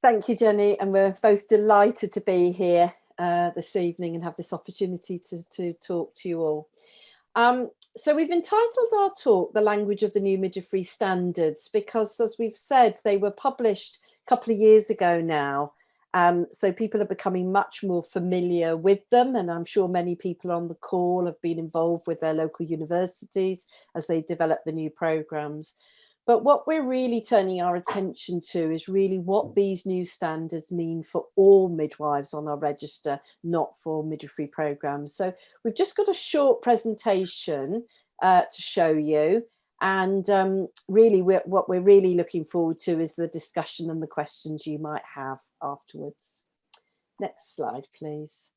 Thank you, Jenny, and we're both delighted to be here this evening and have this opportunity to talk to you all. So we've entitled our talk "The Language of the New Midwifery Standards" because, as we've said, they were published a couple of years ago now. So people are becoming much more familiar with them, and I'm sure many people on the call have been involved with their local universities as they develop the new programmes. But what we're really turning our attention to is really what these new standards mean for all midwives on our register, not for midwifery programmes. So we've just got a short presentation to show you. And really, what we're really looking forward to is the discussion and the questions you might have afterwards. Next slide, please.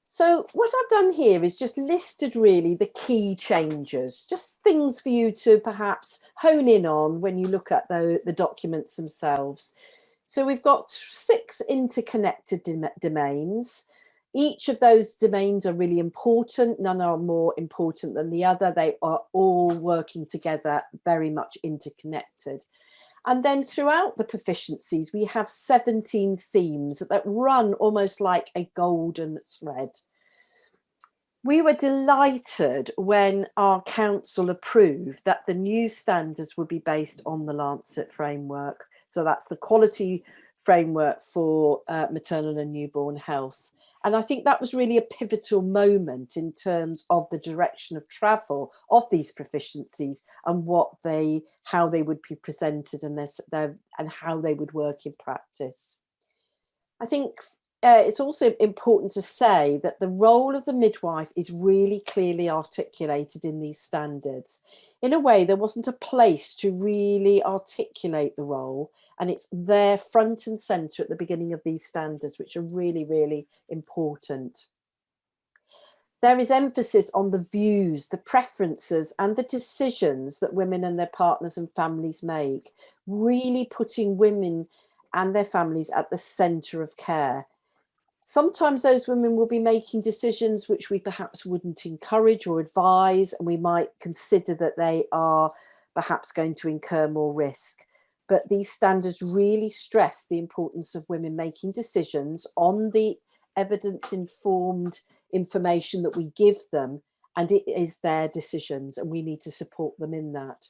So what I've done here is just listed really the key changes, just things for you to perhaps hone in on when you look at the documents themselves. So we've got 6 interconnected domains. Each of those domains are really important. None are more important than the other. They are all working together, very much interconnected. And then throughout the proficiencies, we have 17 themes that run almost like a golden thread. We were delighted when our council approved that the new standards would be based on the Lancet framework. So that's the quality framework for maternal and newborn health. And I think that was really a pivotal moment in terms of the direction of travel of these proficiencies and how they would be presented and how they would work in practice. I think it's also important to say that the role of the midwife is really clearly articulated in these standards. In a way, there wasn't a place to really articulate the role, and it's there front and centre at the beginning of these standards, which are really, really important. There is emphasis on the views, the preferences, and the decisions that women and their partners and families make, really putting women and their families at the centre of care. Sometimes those women will be making decisions which we perhaps wouldn't encourage or advise, and we might consider that they are perhaps going to incur more risk. But these standards really stress the importance of women making decisions on the evidence-informed information that we give them, and it is their decisions, and we need to support them in that.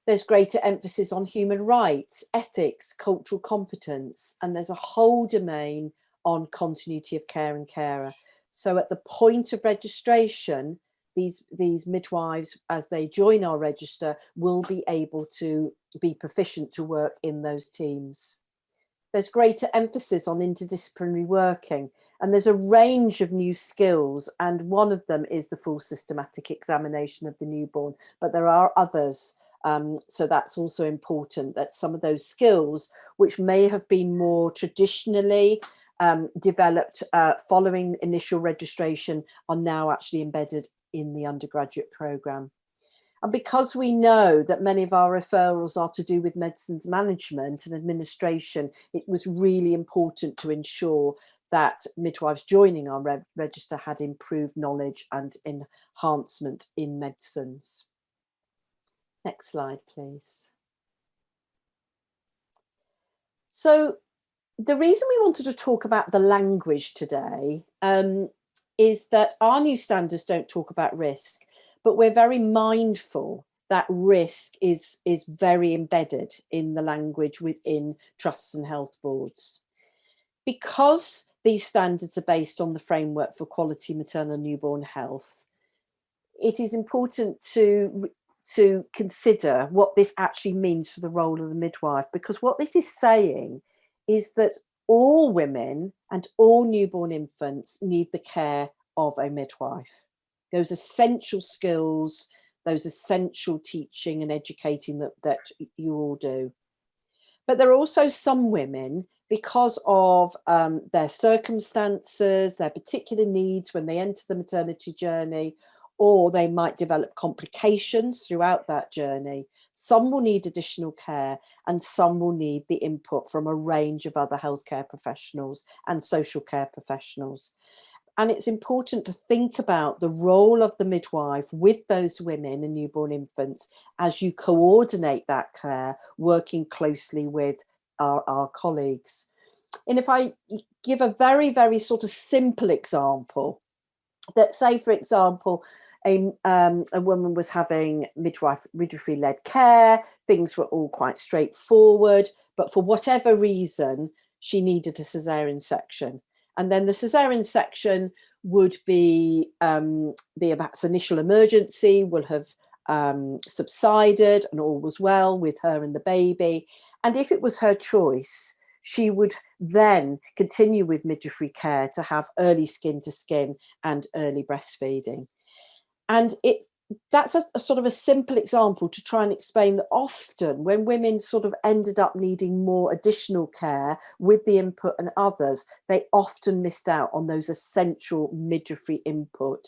There's greater emphasis on human rights, ethics, cultural competence, and there's a whole domain on continuity of care and carer. So at the point of registration, these midwives, as they join our register, will be able to be proficient to work in those teams. There's greater emphasis on interdisciplinary working, and there's a range of new skills, and one of them is the full systematic examination of the newborn, but there are others. So that's also important, that some of those skills, which may have been more traditionally developed following initial registration, are now actually embedded in the undergraduate programme. And because we know that many of our referrals are to do with medicines management and administration, it was really important to ensure that midwives joining our register had improved knowledge and enhancement in medicines. Next slide, please. So the reason we wanted to talk about the language today is that our new standards don't talk about risk, but we're very mindful that risk is very embedded in the language within trusts and health boards. Because these standards are based on the framework for quality maternal and newborn health, it is important to consider what this actually means for the role of the midwife, because what this is saying is that all women and all newborn infants need the care of a midwife. Those essential skills, those essential teaching and educating that you all do. But there are also some women, because of their circumstances, their particular needs when they enter the maternity journey, or they might develop complications throughout that journey. Some will need additional care, and some will need the input from a range of other healthcare professionals and social care professionals. And it's important to think about the role of the midwife with those women and newborn infants as you coordinate that care, working closely with our colleagues. And if I give a very, very sort of simple example, that say, for example, a woman was having midwifery-led care, things were all quite straightforward, but for whatever reason, she needed a caesarean section. And then the caesarean section would be perhaps initial emergency will have subsided and all was well with her and the baby. And if it was her choice, she would then continue with midwifery care to have early skin to skin and early breastfeeding. And that's a sort of a simple example to try and explain that often when women sort of ended up needing more additional care with the input and others, they often missed out on those essential midwifery input.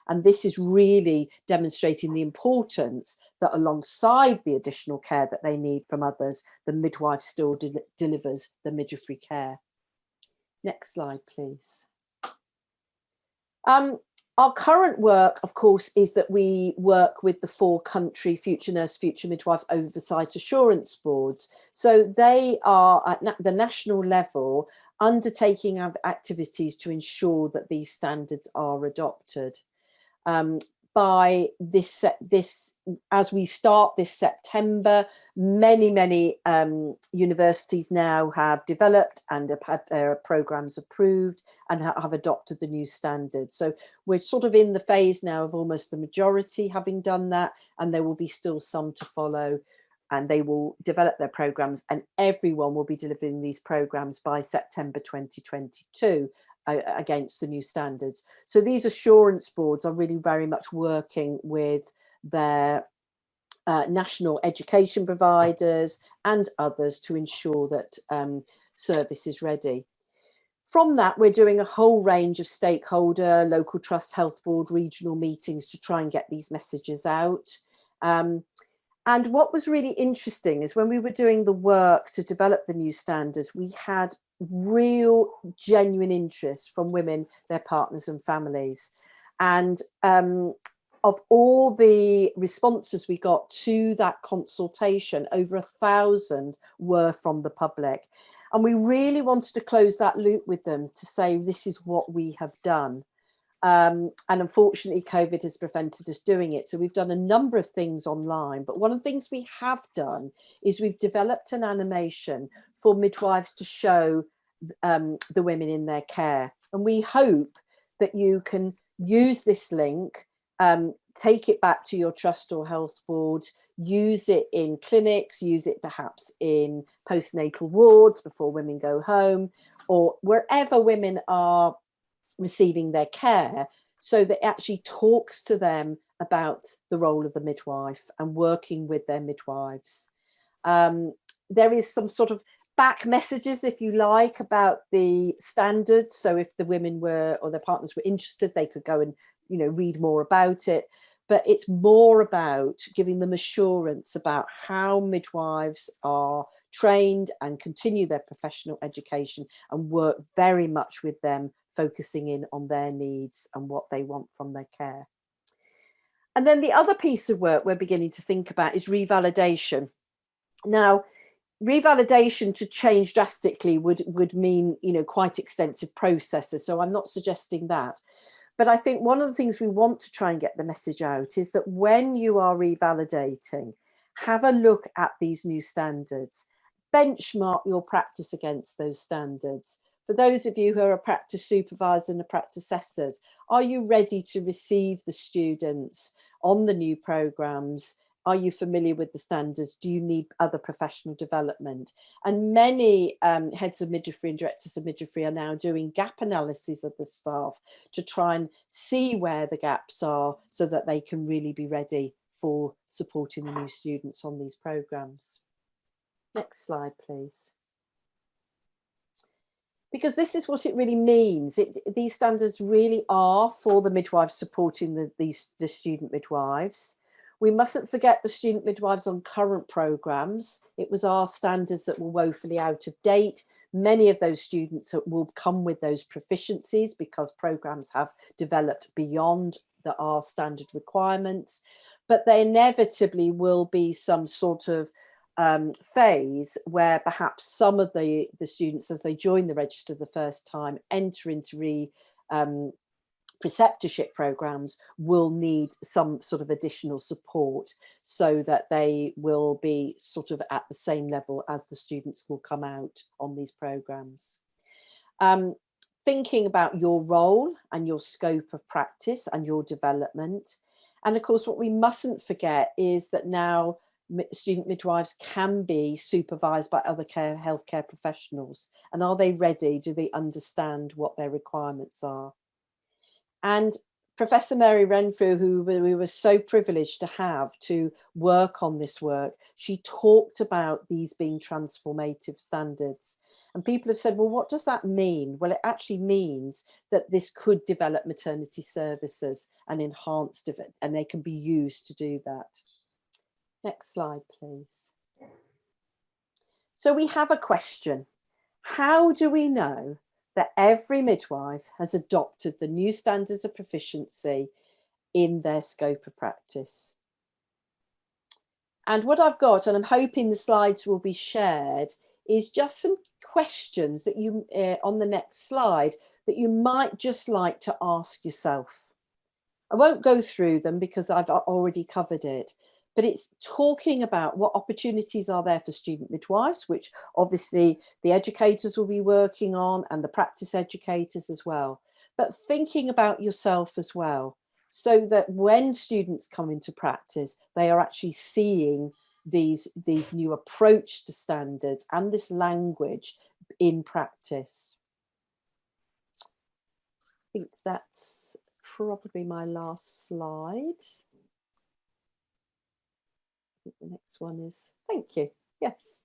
And this is really demonstrating the importance that alongside the additional care that they need from others, the midwife still delivers the midwifery care. Next slide, please. Our current work, of course, is that we work with the 4-country Future Nurse, Future Midwife Oversight Assurance Boards. So they are at the national level undertaking activities to ensure that these standards are adopted. By as we start this September, many universities now have developed and have had their programs approved and have adopted the new standards. So we're sort of in the phase now of almost the majority having done that, and there will be still some to follow, and they will develop their programs, and everyone will be delivering these programs by September 2022. Against the new standards. So these assurance boards are really very much working with their national education providers and others to ensure that service is ready. From that, we're doing a whole range of stakeholder, local trust, health board, regional meetings to try and get these messages out. And what was really interesting is when we were doing the work to develop the new standards, we had real genuine interest from women, their partners and families. And of all the responses we got to that consultation, over 1,000 were from the public. And we really wanted to close that loop with them to say, this is what we have done. And unfortunately, COVID has prevented us doing it. So we've done a number of things online. But one of the things we have done is we've developed an animation for midwives to show the women in their care. And we hope that you can use this link, take it back to your trust or health board, use it in clinics, use it perhaps in postnatal wards before women go home, or wherever women are receiving their care, so that it actually talks to them about the role of the midwife and working with their midwives. There is some sort of back messages, if you like, about the standards. So if the women were, or their partners were interested, they could go and, you know, read more about it. But it's more about giving them assurance about how midwives are trained and continue their professional education and work very much with them, focusing in on their needs and what they want from their care. And then the other piece of work we're beginning to think about is revalidation. Now, revalidation to change drastically would mean, you know, quite extensive processes. So I'm not suggesting that. But I think one of the things we want to try and get the message out is that when you are revalidating, have a look at these new standards, benchmark your practice against those standards. For those of you who are a practice supervisor and a practice assessors, are you ready to receive the students on the new programs? Are you familiar with the standards? Do you need other professional development? And many heads of midwifery and directors of midwifery are now doing gap analyses of the staff to try and see where the gaps are so that they can really be ready for supporting the new students on these programs. Next slide, please. Because this is what it really means. These standards really are for the midwives supporting the student midwives. We mustn't forget the student midwives on current programs. It was our standards that were woefully out of date. Many of those students will come with those proficiencies because programs have developed beyond our standard requirements. But there inevitably will be some sort of phase where perhaps some of the students, as they join the register the first time, enter into preceptorship programs, will need some sort of additional support so that they will be sort of at the same level as the students will come out on these programs. Thinking about your role and your scope of practice and your development. And of course, what we mustn't forget is that now student midwives can be supervised by other healthcare professionals. And are they ready? Do they understand what their requirements are? And Professor Mary Renfrew, who we were so privileged to have to work on this work, she talked about these being transformative standards. And people have said, well, what does that mean? Well, it actually means that this could develop maternity services and enhance, and they can be used to do that. Next slide, please. So we have a question. How do we know that every midwife has adopted the new standards of proficiency in their scope of practice? And what I've got, and I'm hoping the slides will be shared, is just some questions that you, on the next slide, that you might just like to ask yourself. I won't go through them because I've already covered it, but it's talking about what opportunities are there for student midwives, which obviously the educators will be working on, and the practice educators as well. But thinking about yourself as well, so that when students come into practice, they are actually seeing these new approach to standards and this language in practice. I think that's probably my last slide. I think the next one is, thank you, yes.